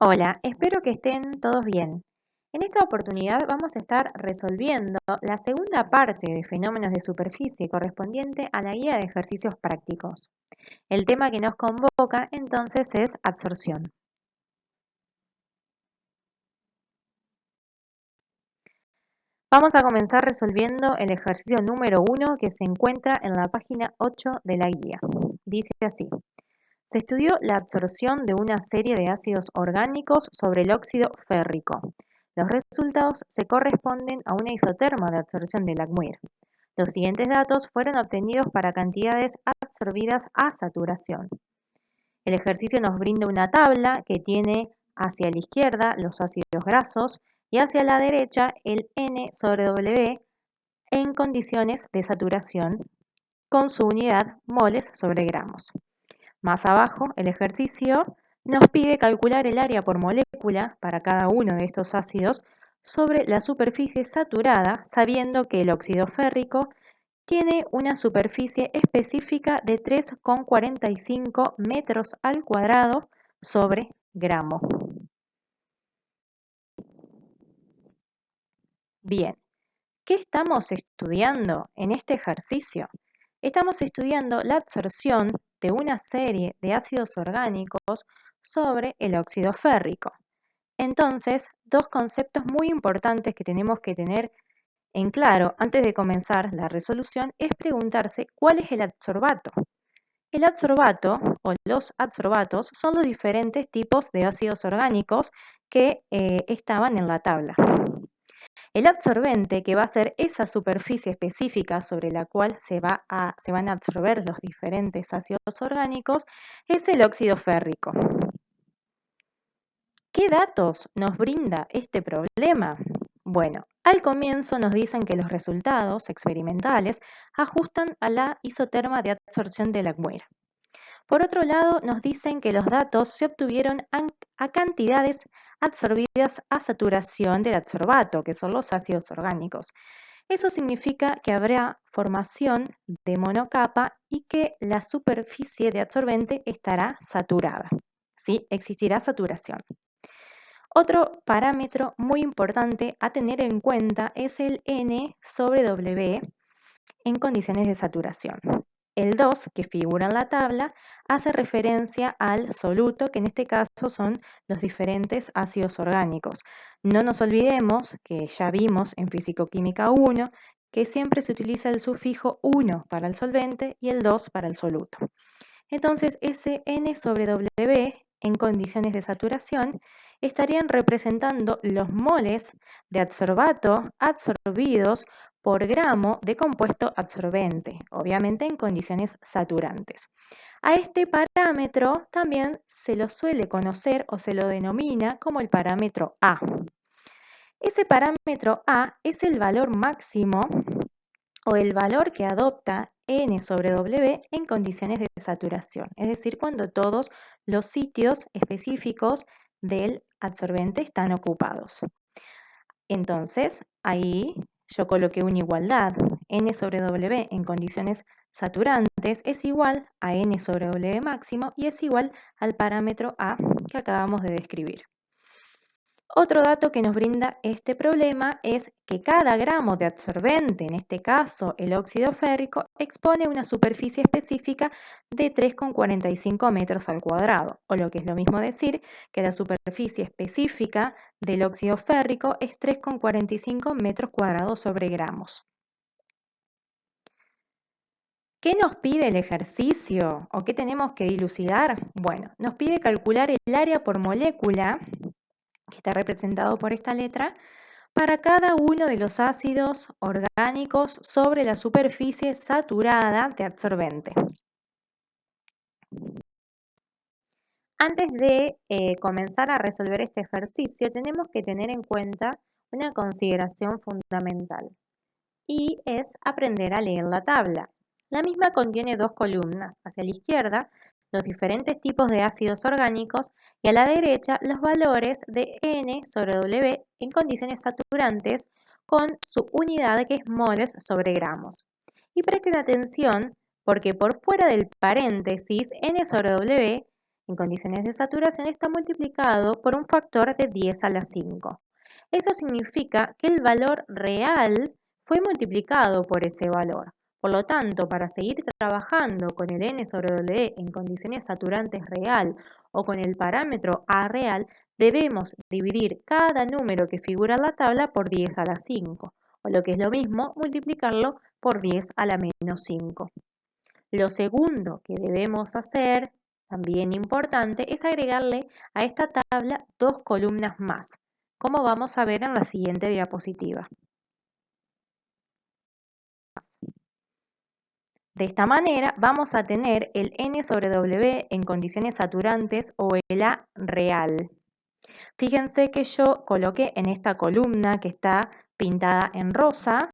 Hola, espero que estén todos bien. En esta oportunidad vamos a estar resolviendo la segunda parte de fenómenos de superficie correspondiente a la guía de ejercicios prácticos. El tema que nos convoca entonces es adsorción. Vamos a comenzar resolviendo el ejercicio número 1 que se encuentra en la página 8 de la guía. Dice así: se estudió la absorción de una serie de ácidos orgánicos sobre el óxido férrico. Los resultados se corresponden a una isoterma de absorción de Langmuir. Los siguientes datos fueron obtenidos para cantidades absorbidas a saturación. El ejercicio nos brinda una tabla que tiene hacia la izquierda los ácidos grasos y hacia la derecha el N sobre W en condiciones de saturación con su unidad moles sobre gramos. Más abajo, el ejercicio nos pide calcular el área por molécula para cada uno de estos ácidos sobre la superficie saturada, sabiendo que el óxido férrico tiene una superficie específica de 3,45 metros al cuadrado sobre gramo. Bien, ¿qué estamos estudiando en este ejercicio? Estamos estudiando la absorción de una serie de ácidos orgánicos sobre el óxido férrico. Entonces, dos conceptos muy importantes que tenemos que tener en claro antes de comenzar la resolución es preguntarse cuál es el adsorbato. El adsorbato o los adsorbatos son los diferentes tipos de ácidos orgánicos que estaban en la tabla. El absorbente, que va a ser esa superficie específica sobre la cual se van a absorber los diferentes ácidos orgánicos, es el óxido férrico. ¿Qué datos nos brinda este problema? Bueno, al comienzo nos dicen que los resultados experimentales ajustan a la isoterma de absorción de Langmuir. Por otro lado, nos dicen que los datos se obtuvieron a cantidades absorbidas a saturación del adsorbato, que son los ácidos orgánicos. Eso significa que habrá formación de monocapa y que la superficie de adsorbente estará saturada. ¿Sí? Existirá saturación. Otro parámetro muy importante a tener en cuenta es el N sobre W en condiciones de saturación. El 2, que figura en la tabla, hace referencia al soluto, que en este caso son los diferentes ácidos orgánicos. No nos olvidemos que ya vimos en Físico-Química 1 que siempre se utiliza el sufijo 1 para el solvente y el 2 para el soluto. Entonces, ese N sobre W en condiciones de saturación estarían representando los moles de adsorbato absorbidos por gramo de compuesto absorbente, obviamente en condiciones saturantes. A este parámetro también se lo suele conocer o se lo denomina como el parámetro A. Ese parámetro A es el valor máximo o el valor que adopta N sobre W en condiciones de saturación, es decir, cuando todos los sitios específicos del absorbente están ocupados. Entonces, ahí yo coloqué una igualdad. N sobre W en condiciones saturantes es igual a N sobre W máximo y es igual al parámetro A que acabamos de describir. Otro dato que nos brinda este problema es que cada gramo de absorbente, en este caso el óxido férrico, expone una superficie específica de 3,45 metros al cuadrado, o lo que es lo mismo decir que la superficie específica del óxido férrico es 3,45 metros cuadrados sobre gramos. ¿Qué nos pide el ejercicio o qué tenemos que dilucidar? Bueno, nos pide calcular el área por molécula, que está representado por esta letra, para cada uno de los ácidos orgánicos sobre la superficie saturada de absorbente. Antes de comenzar a resolver este ejercicio, tenemos que tener en cuenta una consideración fundamental y es aprender a leer la tabla. La misma contiene dos columnas, hacia la izquierda los diferentes tipos de ácidos orgánicos y a la derecha los valores de N sobre W en condiciones saturantes con su unidad que es moles sobre gramos. Y presten atención porque por fuera del paréntesis N sobre W en condiciones de saturación está multiplicado por un factor de 10 a la 5. Eso significa que el valor real fue multiplicado por ese valor. Por lo tanto, para seguir trabajando con el n sobre W en condiciones saturantes real o con el parámetro A real, debemos dividir cada número que figura en la tabla por 10 a la 5, o lo que es lo mismo, multiplicarlo por 10 a la menos 5. Lo segundo que debemos hacer, también importante, es agregarle a esta tabla dos columnas más, como vamos a ver en la siguiente diapositiva. De esta manera vamos a tener el n sobre W en condiciones saturantes o el A real. Fíjense que yo coloqué en esta columna que está pintada en rosa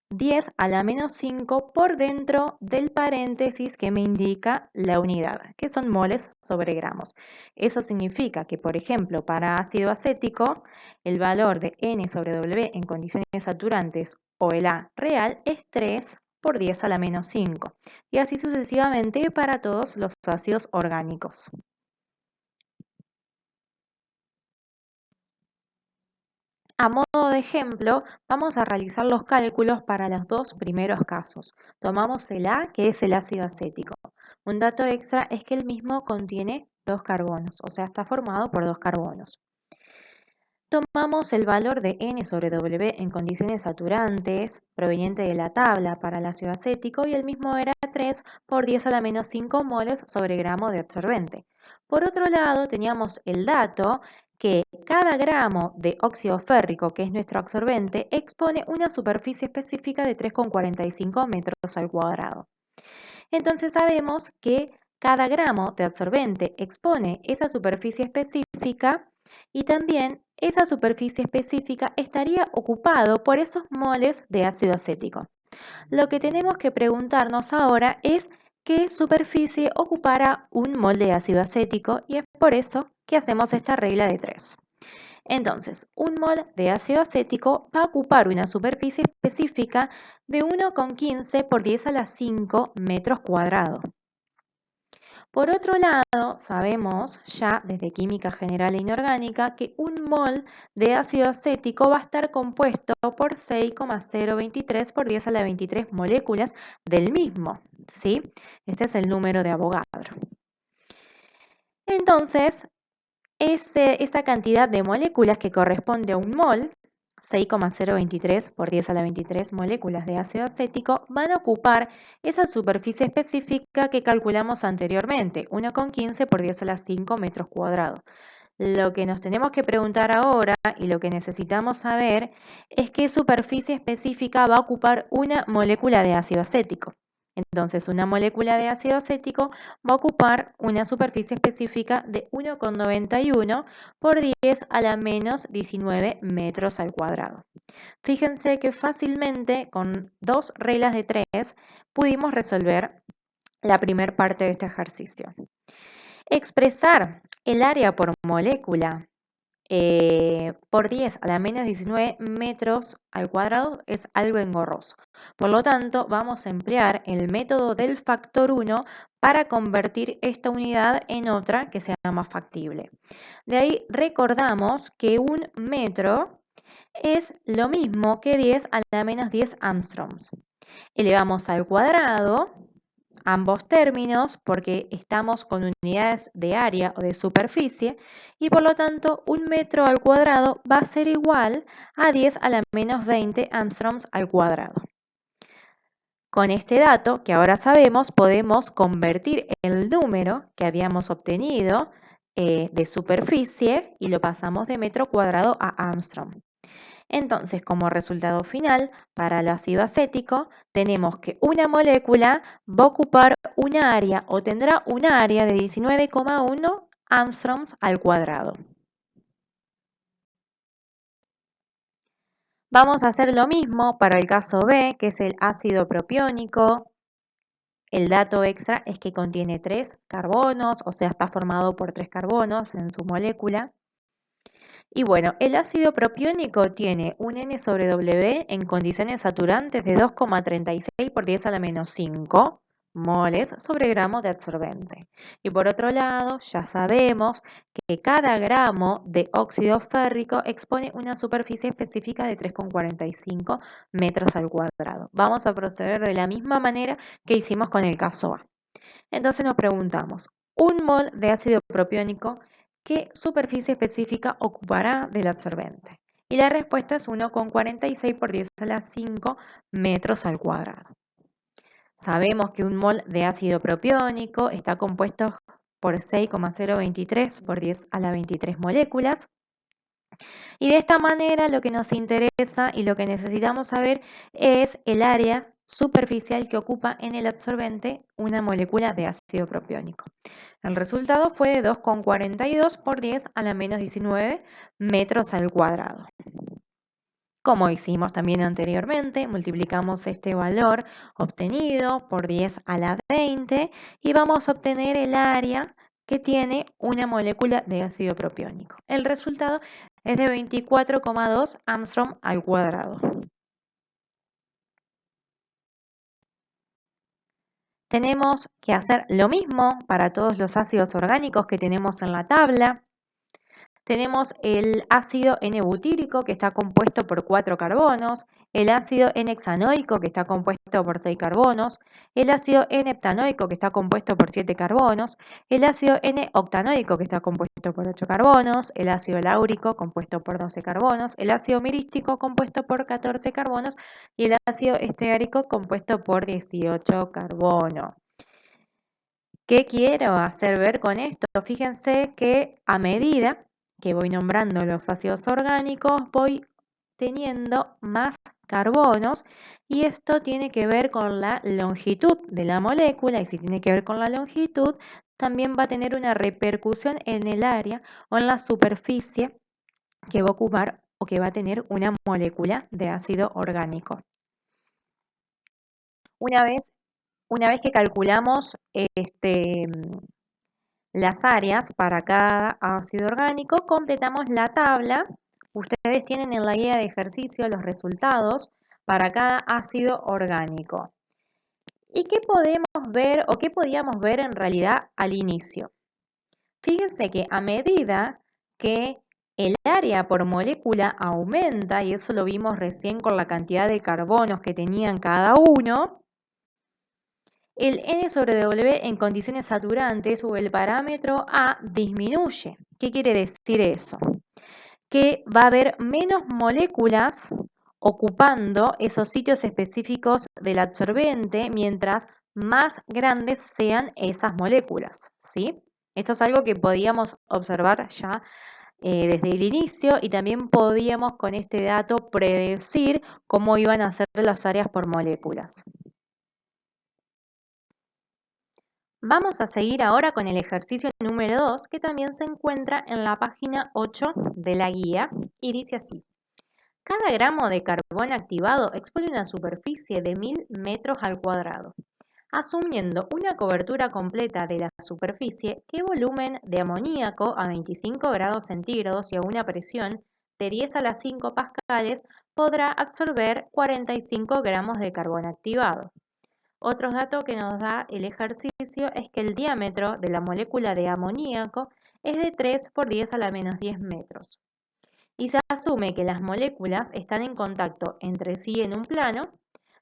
10 a la menos 5 por dentro del paréntesis que me indica la unidad, que son moles sobre gramos. Eso significa que, por ejemplo, para ácido acético, el valor de n sobre W en condiciones saturantes o el A real es 3 por 10 a la menos 5, y así sucesivamente para todos los ácidos orgánicos. A modo de ejemplo, vamos a realizar los cálculos para los dos primeros casos. Tomamos el A, que es el ácido acético. Un dato extra es que el mismo contiene dos carbonos, o sea, está formado por dos carbonos. Tomamos el valor de n sobre W en condiciones saturantes, proveniente de la tabla para el ácido acético, y el mismo era 3 por 10 a la menos 5 moles sobre gramo de absorbente. Por otro lado, teníamos el dato que cada gramo de óxido férrico, que es nuestro absorbente, expone una superficie específica de 3,45 metros al cuadrado. Entonces sabemos que cada gramo de absorbente expone esa superficie específica y también esa superficie específica estaría ocupado por esos moles de ácido acético. Lo que tenemos que preguntarnos ahora es qué superficie ocupará un mol de ácido acético, y es por eso que hacemos esta regla de 3. Entonces, un mol de ácido acético va a ocupar una superficie específica de 1,15 por 10 a la 5 metros cuadrados. Por otro lado, sabemos ya desde química general e inorgánica que un mol de ácido acético va a estar compuesto por 6,023 por 10 a la 23 moléculas del mismo, ¿sí? Este es el número de Avogadro. Entonces, esa cantidad de moléculas que corresponde a un mol, 6,023 por 10 a la 23 moléculas de ácido acético, van a ocupar esa superficie específica que calculamos anteriormente, 1,15 por 10 a la 5 metros cuadrados. Lo que nos tenemos que preguntar ahora y lo que necesitamos saber es qué superficie específica va a ocupar una molécula de ácido acético. Entonces, una molécula de ácido acético va a ocupar una superficie específica de 1,91 por 10 a la menos 19 metros al cuadrado. Fíjense que fácilmente, con dos reglas de 3, pudimos resolver la primera parte de este ejercicio. Expresar el área por molécula por 10 a la menos 19 metros al cuadrado es algo engorroso. Por lo tanto, vamos a emplear el método del factor 1 para convertir esta unidad en otra que sea más factible. De ahí recordamos que un metro es lo mismo que 10 a la menos 10 angstroms. Elevamos al cuadrado ambos términos porque estamos con unidades de área o de superficie, y por lo tanto un metro al cuadrado va a ser igual a 10 a la menos 20 angstroms al cuadrado. Con este dato que ahora sabemos, podemos convertir el número que habíamos obtenido de superficie y lo pasamos de metro cuadrado a angstrom. Entonces, como resultado final, para el ácido acético, tenemos que una molécula va a ocupar una área o tendrá una área de 19,1 angstroms al cuadrado. Vamos a hacer lo mismo para el caso B, que es el ácido propiónico. El dato extra es que contiene 3 carbonos, o sea, está formado por 3 carbonos en su molécula. Y bueno, el ácido propiónico tiene un n sobre W en condiciones saturantes de 2,36 por 10 a la menos 5 moles sobre gramo de absorbente. Y por otro lado, ya sabemos que cada gramo de óxido férrico expone una superficie específica de 3,45 metros al cuadrado. Vamos a proceder de la misma manera que hicimos con el caso A. Entonces nos preguntamos, un mol de ácido propiónico, ¿qué superficie específica ocupará del absorbente? Y la respuesta es 1,46 por 10 a la 5 metros al cuadrado. Sabemos que un mol de ácido propiónico está compuesto por 6,023 por 10 a la 23 moléculas. Y de esta manera lo que nos interesa y lo que necesitamos saber es el área superficial que ocupa en el absorbente una molécula de ácido propiónico. El resultado fue de 2,42 por 10 a la menos 19 metros al cuadrado. Como hicimos también anteriormente, multiplicamos este valor obtenido por 10 a la 20 y vamos a obtener el área que tiene una molécula de ácido propiónico. El resultado es de 24,2 Armstrong al cuadrado. Tenemos que hacer lo mismo para todos los ácidos orgánicos que tenemos en la tabla. Tenemos el ácido N-butírico que está compuesto por 4 carbonos, el ácido N-hexanoico que está compuesto por 6 carbonos, el ácido N-heptanoico que está compuesto por 7 carbonos, el ácido N-octanoico que está compuesto por 8 carbonos, el ácido láurico compuesto por 12 carbonos, el ácido mirístico compuesto por 14 carbonos y el ácido esteárico compuesto por 18 carbonos. ¿Qué quiero hacer ver con esto? Fíjense que a medida que voy nombrando los ácidos orgánicos, voy teniendo más carbonos y esto tiene que ver con la longitud de la molécula y si tiene que ver con la longitud, también va a tener una repercusión en el área o en la superficie que va a ocupar o que va a tener una molécula de ácido orgánico. Una vez que calculamos las áreas para cada ácido orgánico, completamos la tabla. Ustedes tienen en la guía de ejercicio los resultados para cada ácido orgánico. ¿Y qué podemos ver o qué podíamos ver en realidad al inicio? Fíjense que a medida que el área por molécula aumenta, y eso lo vimos recién con la cantidad de carbonos que tenían cada uno, el N sobre W en condiciones saturantes o el parámetro A disminuye. ¿Qué quiere decir eso? Que va a haber menos moléculas ocupando esos sitios específicos del absorbente mientras más grandes sean esas moléculas, ¿sí? Esto es algo que podíamos observar ya desde el inicio y también podíamos con este dato predecir cómo iban a ser las áreas por moléculas. Vamos a seguir ahora con el ejercicio número 2, que también se encuentra en la página 8 de la guía, y dice así. Cada gramo de carbón activado expone una superficie de 1000 metros al cuadrado. Asumiendo una cobertura completa de la superficie, ¿qué volumen de amoníaco a 25 grados centígrados y a una presión de 10 a la 5 pascales podrá absorber 45 gramos de carbón activado? Otro dato que nos da el ejercicio es que el diámetro de la molécula de amoníaco es de 3 por 10 a la menos 10 metros. Y se asume que las moléculas están en contacto entre sí en un plano,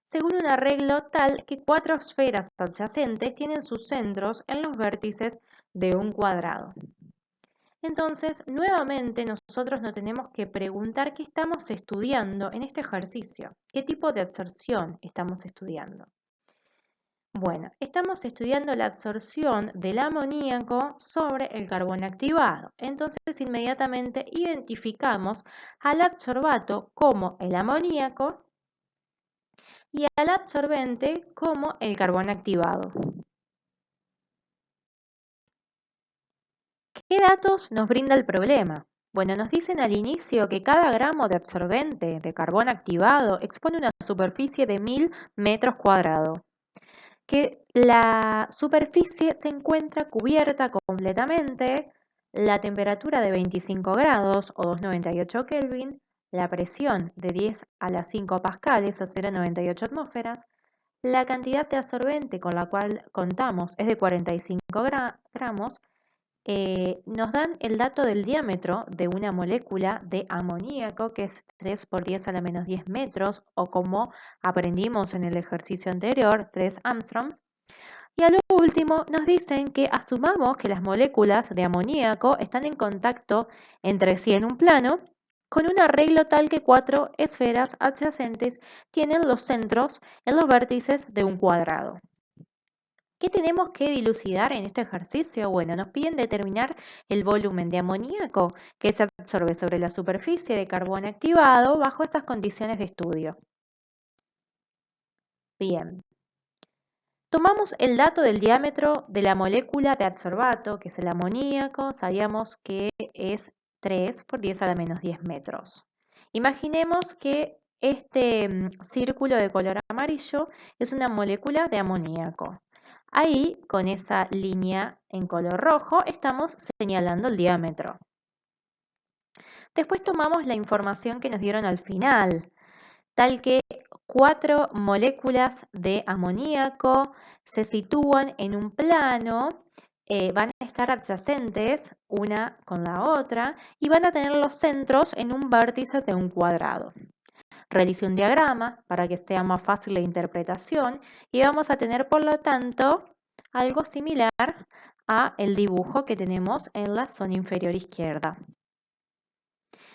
según un arreglo tal que 4 esferas adyacentes tienen sus centros en los vértices de un cuadrado. Entonces, nuevamente nosotros nos tenemos que preguntar qué estamos estudiando en este ejercicio, qué tipo de absorción estamos estudiando. Bueno, estamos estudiando la absorción del amoníaco sobre el carbón activado. Entonces, inmediatamente identificamos al adsorbato como el amoníaco y al absorbente como el carbón activado. ¿Qué datos nos brinda el problema? Bueno, nos dicen al inicio que cada gramo de absorbente de carbón activado expone una superficie de 1000 metros cuadrados, que la superficie se encuentra cubierta completamente, la temperatura de 25 grados o 298 Kelvin, la presión de 10 a la 5 pascales o 0,98 atmósferas, la cantidad de absorbente con la cual contamos es de 45 gramos, nos dan el dato del diámetro de una molécula de amoníaco, que es 3 por 10 a la menos 10 metros, o como aprendimos en el ejercicio anterior, 3 Armstrong. Y a lo último nos dicen que asumamos que las moléculas de amoníaco están en contacto entre sí en un plano, con un arreglo tal que 4 esferas adyacentes tienen los centros en los vértices de un cuadrado. ¿Qué tenemos que dilucidar en este ejercicio? Bueno, nos piden determinar el volumen de amoníaco que se absorbe sobre la superficie de carbón activado bajo esas condiciones de estudio. Bien. Tomamos el dato del diámetro de la molécula de adsorbato, que es el amoníaco, sabíamos que es 3 por 10 a la menos 10 metros. Imaginemos que este círculo de color amarillo es una molécula de amoníaco. Ahí, con esa línea en color rojo, estamos señalando el diámetro. Después tomamos la información que nos dieron al final, tal que 4 moléculas de amoníaco se sitúan en un plano, van a estar adyacentes una con la otra y van a tener los centros en un vértice de un cuadrado. Realice un diagrama para que sea más fácil la interpretación y vamos a tener, por lo tanto, algo similar a el dibujo que tenemos en la zona inferior izquierda.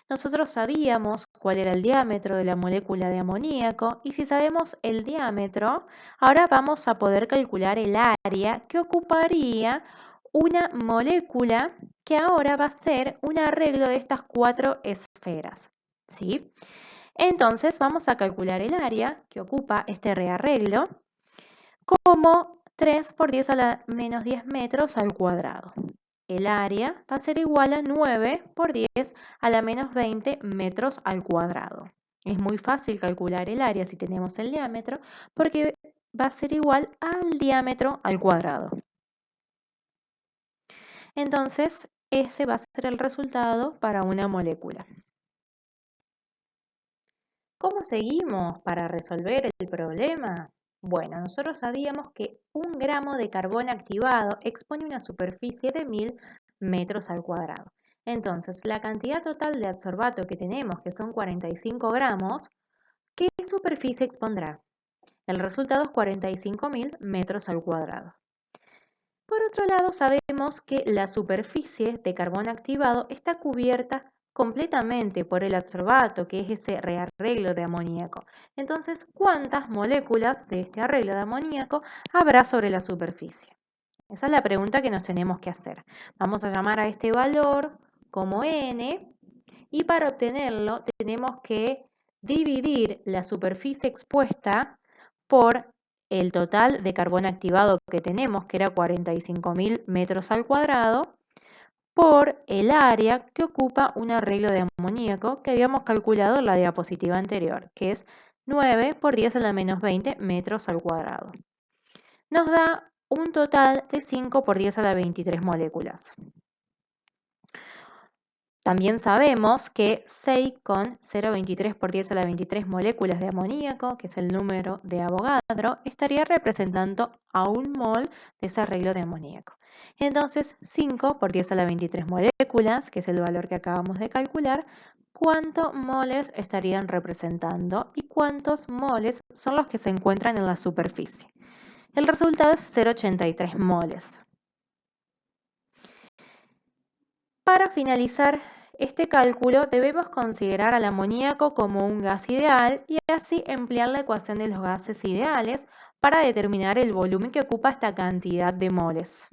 Nosotros sabíamos cuál era el diámetro de la molécula de amoníaco y si sabemos el diámetro, ahora vamos a poder calcular el área que ocuparía una molécula que ahora va a ser un arreglo de estas 4 esferas, ¿sí? Entonces vamos a calcular el área que ocupa este rearreglo como 3 por 10 a la menos 10 metros al cuadrado. El área va a ser igual a 9 por 10 a la menos 20 metros al cuadrado. Es muy fácil calcular el área si tenemos el diámetro porque va a ser igual al diámetro al cuadrado. Entonces, ese va a ser el resultado para una molécula. ¿Cómo seguimos para resolver el problema? Bueno, nosotros sabíamos que 1 gramo de carbón activado expone una superficie de 1000 metros al cuadrado. Entonces, la cantidad total de adsorbato que tenemos, que son 45 gramos, ¿qué superficie expondrá? El resultado es 45.000 metros al cuadrado. Por otro lado, sabemos que la superficie de carbón activado está cubierta completamente por el adsorbato, que es ese rearreglo de amoníaco. Entonces, ¿cuántas moléculas de este arreglo de amoníaco habrá sobre la superficie? Esa es la pregunta que nos tenemos que hacer. Vamos a llamar a este valor como n y para obtenerlo tenemos que dividir la superficie expuesta por el total de carbón activado que tenemos, que era 45.000 metros al cuadrado, por el área que ocupa un arreglo de amoníaco que habíamos calculado en la diapositiva anterior, que es 9 por 10 a la menos 20 metros al cuadrado. Nos da un total de 5 por 10 a la 23 moléculas. También sabemos que 6 con 0,23 por 10 a la 23 moléculas de amoníaco, que es el número de Avogadro, estaría representando a 1 mol de ese arreglo de amoníaco. Entonces, 5 por 10 a la 23 moléculas, que es el valor que acabamos de calcular, ¿cuántos moles estarían representando y cuántos moles son los que se encuentran en la superficie? El resultado es 0,83 moles. Para finalizar este cálculo debemos considerar al amoníaco como un gas ideal y así emplear la ecuación de los gases ideales para determinar el volumen que ocupa esta cantidad de moles.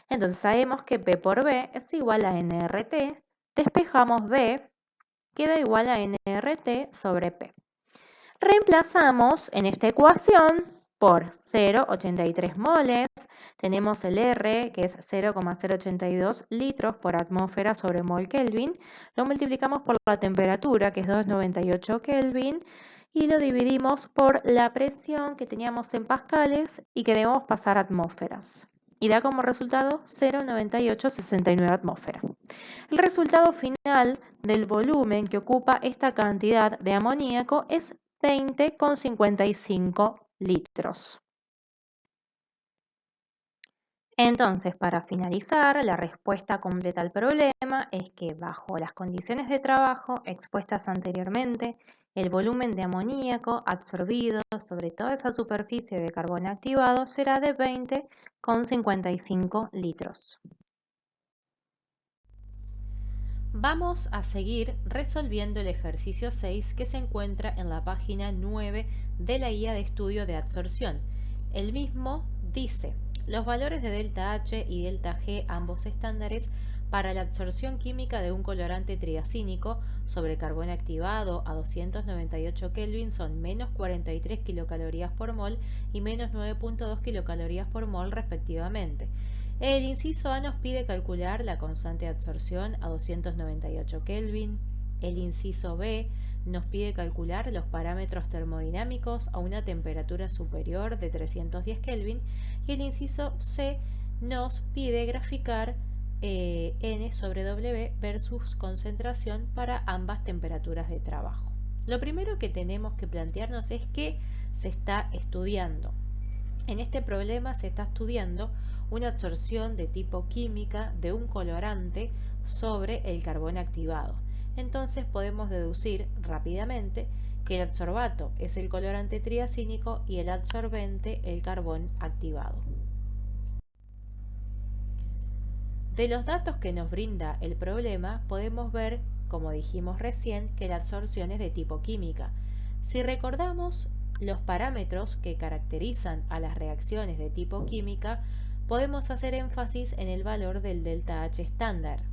Entonces sabemos que P por B es igual a nRT, despejamos B, queda igual a nRT sobre P. Reemplazamos en esta ecuación por 0,83 moles, tenemos el R que es 0,082 litros por atmósfera sobre mol Kelvin, lo multiplicamos por la temperatura que es 298 Kelvin y lo dividimos por la presión que teníamos en pascales y que debemos pasar a atmósferas. Y da como resultado 0,9869 atmósferas. El resultado final del volumen que ocupa esta cantidad de amoníaco es 20,55 litros. Entonces, para finalizar, la respuesta completa al problema es que bajo las condiciones de trabajo expuestas anteriormente, el volumen de amoníaco absorbido sobre toda esa superficie de carbono activado será de 20,55 litros. Vamos a seguir resolviendo el ejercicio 6 que se encuentra en la página 9 de la guía de estudio de absorción. El mismo dice: los valores de delta H y delta G, ambos estándares, para la absorción química de un colorante triacínico sobre carbono activado a 298 Kelvin son menos 43 kilocalorías por mol y menos 9,2 kilocalorías por mol respectivamente. El inciso A nos pide calcular la constante de absorción a 298 Kelvin. El inciso B nos pide calcular los parámetros termodinámicos a una temperatura superior de 310 Kelvin. Y el inciso C nos pide graficar N sobre W versus concentración para ambas temperaturas de trabajo. Lo primero que tenemos que plantearnos es qué se está estudiando. En este problema se está estudiando una absorción de tipo química de un colorante sobre el carbón activado. Entonces podemos deducir rápidamente que el adsorbato es el colorante triacínico y el adsorbente el carbón activado. De los datos que nos brinda el problema podemos ver, como dijimos recién, que la absorción es de tipo química. Si recordamos los parámetros que caracterizan a las reacciones de tipo química, podemos hacer énfasis en el valor del delta H estándar.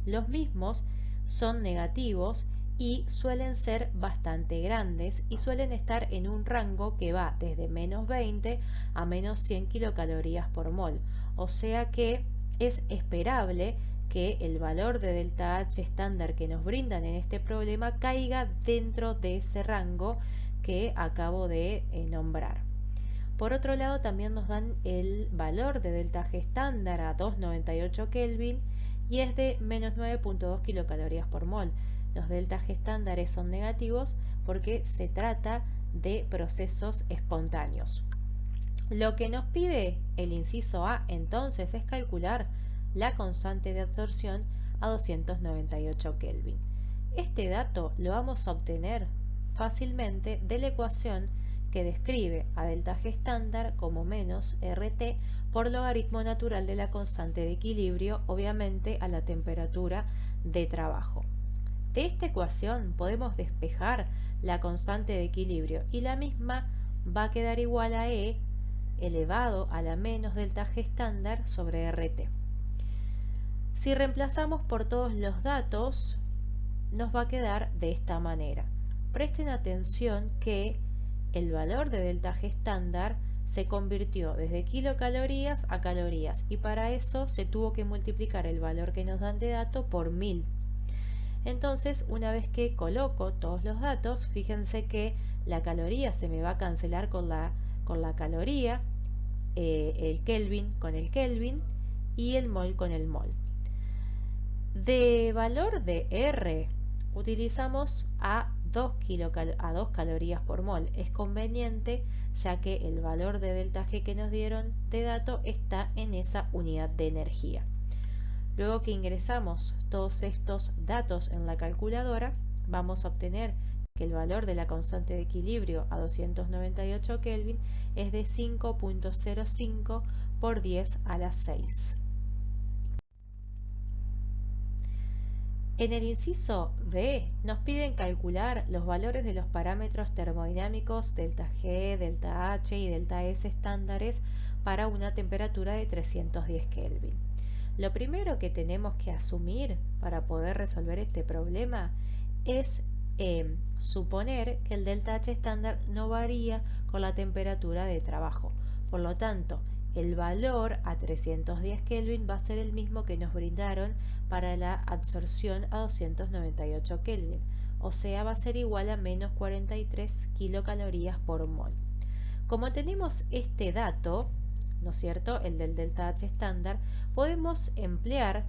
Los mismos son negativos y suelen ser bastante grandes y suelen estar en un rango que va desde menos 20 a menos 100 kilocalorías por mol. O sea que es esperable que el valor de delta H estándar que nos brindan en este problema caiga dentro de ese rango que acabo de nombrar. Por otro lado, también nos dan el valor de delta G estándar a 298 Kelvin y es de menos 9,2 kilocalorías por mol. Los delta G estándares son negativos porque se trata de procesos espontáneos. Lo que nos pide el inciso A entonces es calcular la constante de absorción a 298 Kelvin. Este dato lo vamos a obtener fácilmente de la ecuación que describe a delta G estándar como menos RT por logaritmo natural de la constante de equilibrio, obviamente a la temperatura de trabajo. De esta ecuación podemos despejar la constante de equilibrio y la misma va a quedar igual a E elevado a la menos delta G estándar sobre RT. Si reemplazamos por todos los datos, nos va a quedar de esta manera. Presten atención que el valor de delta G estándar se convirtió desde kilocalorías a calorías y para eso se tuvo que multiplicar el valor que nos dan de dato por 1000. Entonces, una vez que coloco todos los datos, fíjense que la caloría se me va a cancelar con la caloría, el Kelvin con el Kelvin y el mol con el mol. De valor de R utilizamos a 2 calorías por mol. Es conveniente ya que el valor de delta G que nos dieron de dato está en esa unidad de energía. Luego que ingresamos todos estos datos en la calculadora, vamos a obtener que el valor de la constante de equilibrio a 298 Kelvin es de 5,05 por 10 a la 6. En el inciso B nos piden calcular los valores de los parámetros termodinámicos delta G, delta H y delta S estándares para una temperatura de 310 Kelvin. Lo primero que tenemos que asumir para poder resolver este problema es suponer que el delta H estándar no varía con la temperatura de trabajo. Por lo tanto, el valor a 310 Kelvin va a ser el mismo que nos brindaron para la absorción a 298 Kelvin, o sea, va a ser igual a menos 43 kilocalorías por mol. Como tenemos este dato, ¿no es cierto?, el del delta H estándar, podemos emplear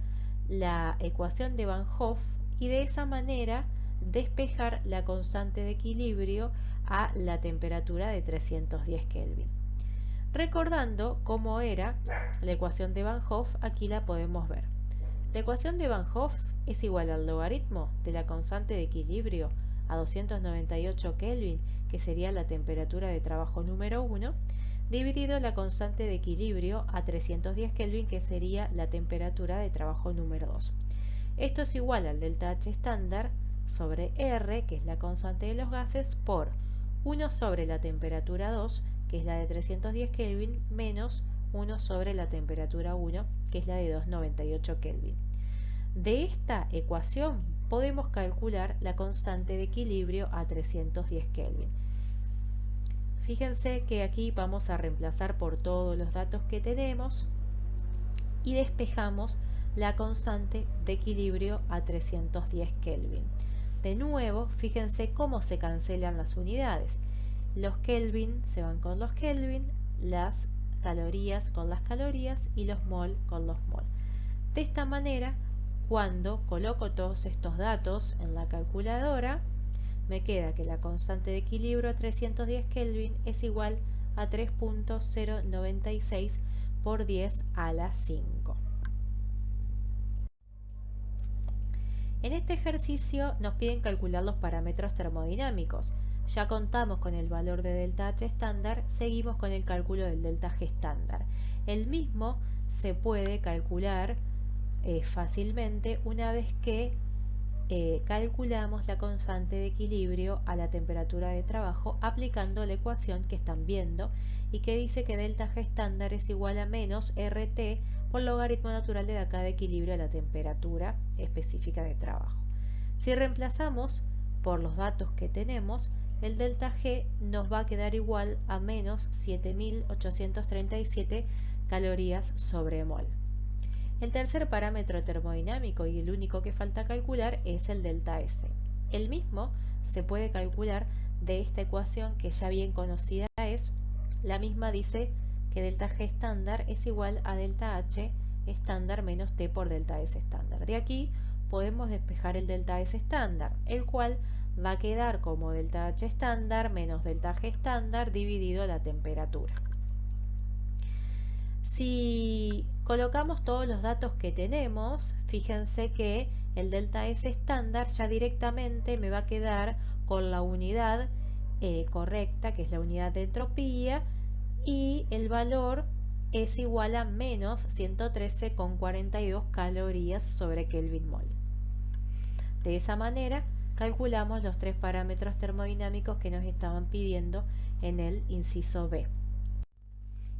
la ecuación de Van Hoff y de esa manera despejar la constante de equilibrio a la temperatura de 310 Kelvin. Recordando cómo era la ecuación de Van Hoff, aquí la podemos ver. La ecuación de Van Hoff es igual al logaritmo de la constante de equilibrio a 298 Kelvin, que sería la temperatura de trabajo número 1, dividido la constante de equilibrio a 310 Kelvin, que sería la temperatura de trabajo número 2. Esto es igual al delta H estándar sobre R, que es la constante de los gases, por 1 sobre la temperatura 2, que es la de 310 Kelvin, menos 1 sobre la temperatura 1, que es la de 298 Kelvin. De esta ecuación podemos calcular la constante de equilibrio a 310 Kelvin. Fíjense que aquí vamos a reemplazar por todos los datos que tenemos y despejamos la constante de equilibrio a 310 Kelvin. De nuevo, fíjense cómo se cancelan las unidades. Los Kelvin se van con los Kelvin, las calorías con las calorías y los mol con los mol. De esta manera, cuando coloco todos estos datos en la calculadora, me queda que la constante de equilibrio a 310 Kelvin es igual a 3.096 por 10 a la 5. En este ejercicio nos piden calcular los parámetros termodinámicos. Ya contamos con el valor de delta H estándar, seguimos con el cálculo del delta G estándar. El mismo se puede calcular fácilmente una vez que calculamos la constante de equilibrio a la temperatura de trabajo aplicando la ecuación que están viendo y que dice que delta G estándar es igual a menos RT por logaritmo natural de la K de equilibrio a la temperatura específica de trabajo. Si reemplazamos por los datos que tenemos, el delta G nos va a quedar igual a menos 7.837 calorías sobre mol. El tercer parámetro termodinámico y el único que falta calcular es el delta S. El mismo se puede calcular de esta ecuación que ya bien conocida es. La misma dice que delta G estándar es igual a delta H estándar menos T por delta S estándar. De aquí podemos despejar el delta S estándar, el cual va a quedar como delta H estándar menos delta G estándar dividido la temperatura. Si colocamos todos los datos que tenemos, fíjense que el delta S estándar ya directamente me va a quedar con la unidad correcta, que es la unidad de entropía, y el valor es igual a menos 113,42 calorías sobre Kelvin mol. De esa manera calculamos los tres parámetros termodinámicos que nos estaban pidiendo en el inciso B.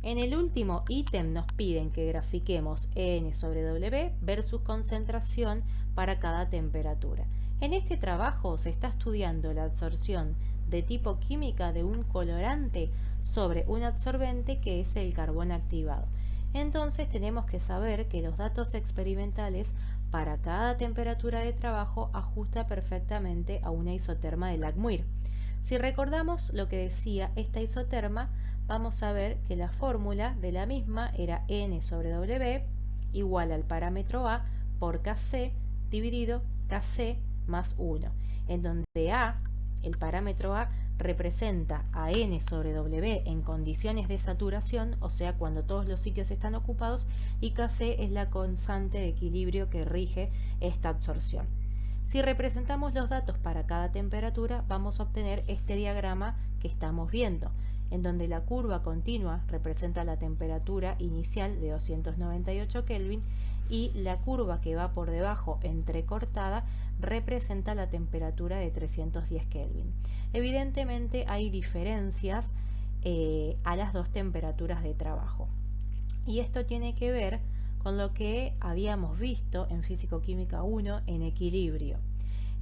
En el último ítem nos piden que grafiquemos N sobre W versus concentración para cada temperatura. En este trabajo se está estudiando la absorción de tipo química de un colorante sobre un absorbente que es el carbón activado. Entonces tenemos que saber que los datos experimentales para cada temperatura de trabajo ajusta perfectamente a una isoterma de Langmuir. Si recordamos lo que decía esta isoterma, vamos a ver que la fórmula de la misma era N sobre W igual al parámetro A por Kc dividido Kc más 1, en donde A, el parámetro A, representa a N sobre W en condiciones de saturación, o sea, cuando todos los sitios están ocupados, y Kc es la constante de equilibrio que rige esta absorción. Si representamos los datos para cada temperatura, vamos a obtener este diagrama que estamos viendo, en donde la curva continua representa la temperatura inicial de 298 Kelvin y la curva que va por debajo entrecortada representa la temperatura de 310 Kelvin. Evidentemente hay diferencias a las dos temperaturas de trabajo, y esto tiene que ver con lo que habíamos visto en Físico-Química 1 en equilibrio.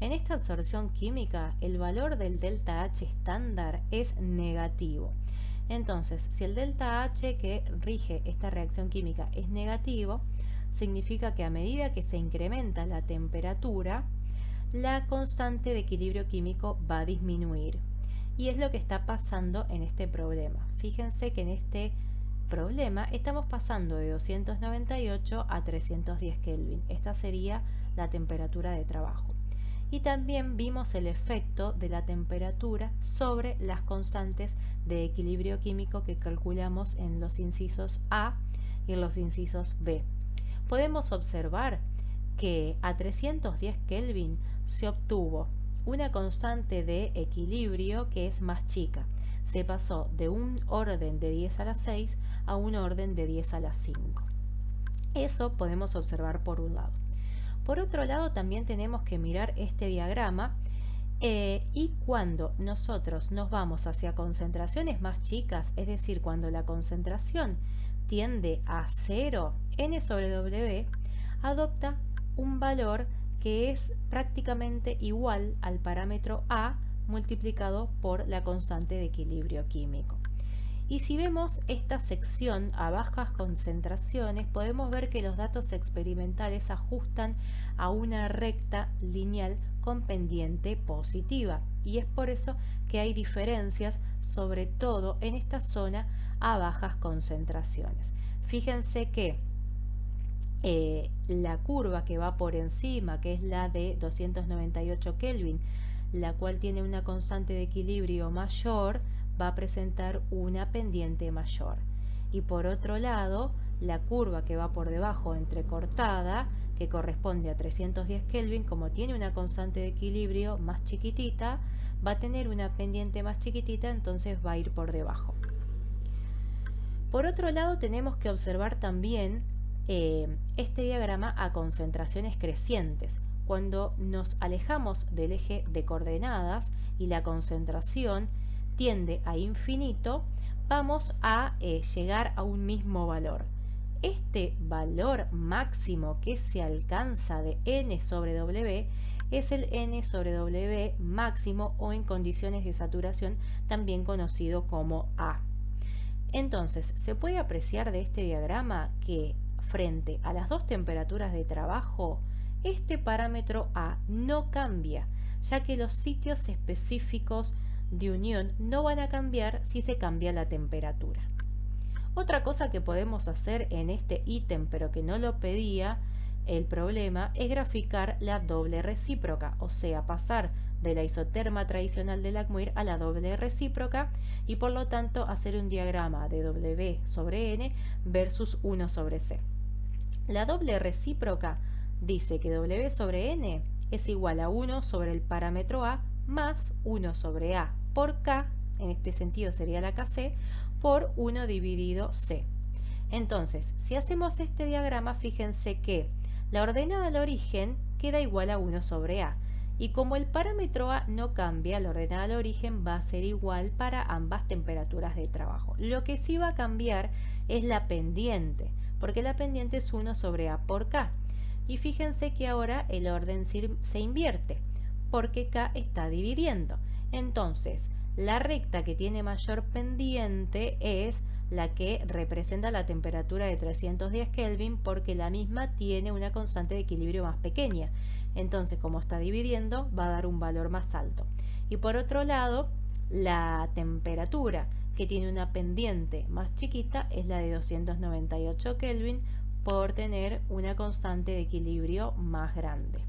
En esta absorción química, el valor del delta H estándar es negativo. Entonces, si el delta H que rige esta reacción química es negativo, significa que a medida que se incrementa la temperatura, la constante de equilibrio químico va a disminuir. Y es lo que está pasando en este problema. Fíjense que en este problema estamos pasando de 298 a 310 Kelvin. Esta sería la temperatura de trabajo. y también vimos el efecto de la temperatura sobre las constantes de equilibrio químico que calculamos en los incisos A y en los incisos B. Podemos observar que a 310 Kelvin se obtuvo una constante de equilibrio que es más chica. Se pasó de un orden de 10 a la 6 a un orden de 10 a la 5. Eso podemos observar por un lado. Por otro lado, también tenemos que mirar este diagrama y cuando nosotros nos vamos hacia concentraciones más chicas, es decir, cuando la concentración tiende a 0, N sobre W adopta un valor que es prácticamente igual al parámetro A multiplicado por la constante de equilibrio químico. Y si vemos esta sección a bajas concentraciones, podemos ver que los datos experimentales ajustan a una recta lineal con pendiente positiva. Y es por eso que hay diferencias, sobre todo en esta zona a bajas concentraciones. Fíjense que la curva que va por encima, que es la de 298 Kelvin, la cual tiene una constante de equilibrio mayor, va a presentar una pendiente mayor. Y por otro lado, la curva que va por debajo entrecortada, que corresponde a 310 Kelvin, como tiene una constante de equilibrio más chiquitita, va a tener una pendiente más chiquitita, entonces va a ir por debajo. Por otro lado, tenemos que observar también este diagrama a concentraciones crecientes. Cuando nos alejamos del eje de coordenadas y la concentración tiende a infinito, vamos a llegar a un mismo valor. Este valor máximo que se alcanza de N sobre W es el N sobre W máximo o en condiciones de saturación, también conocido como A. Entonces, se puede apreciar de este diagrama que frente a las dos temperaturas de trabajo, este parámetro A no cambia, ya que los sitios específicos de unión no van a cambiar si se cambia la temperatura. Otra cosa que podemos hacer en este ítem, pero que no lo pedía el problema, es graficar la doble recíproca, o sea, pasar de la isoterma tradicional de Langmuir a la doble recíproca y por lo tanto hacer un diagrama de W sobre N versus 1 sobre C. La doble recíproca dice que W sobre N es igual a 1 sobre el parámetro A más 1 sobre A por K, en este sentido sería la KC, por 1 dividido C. Entonces, si hacemos este diagrama, fíjense que la ordenada al origen queda igual a 1 sobre A. Y como el parámetro A no cambia, la ordenada al origen va a ser igual para ambas temperaturas de trabajo. Lo que sí va a cambiar es la pendiente, porque la pendiente es 1 sobre A por K. Y fíjense que ahora el orden se invierte, porque K está dividiendo. Entonces, la recta que tiene mayor pendiente es la que representa la temperatura de 310 Kelvin, porque la misma tiene una constante de equilibrio más pequeña. Entonces, como está dividiendo, va a dar un valor más alto. Y por otro lado, la temperatura que tiene una pendiente más chiquita es la de 298 Kelvin por tener una constante de equilibrio más grande.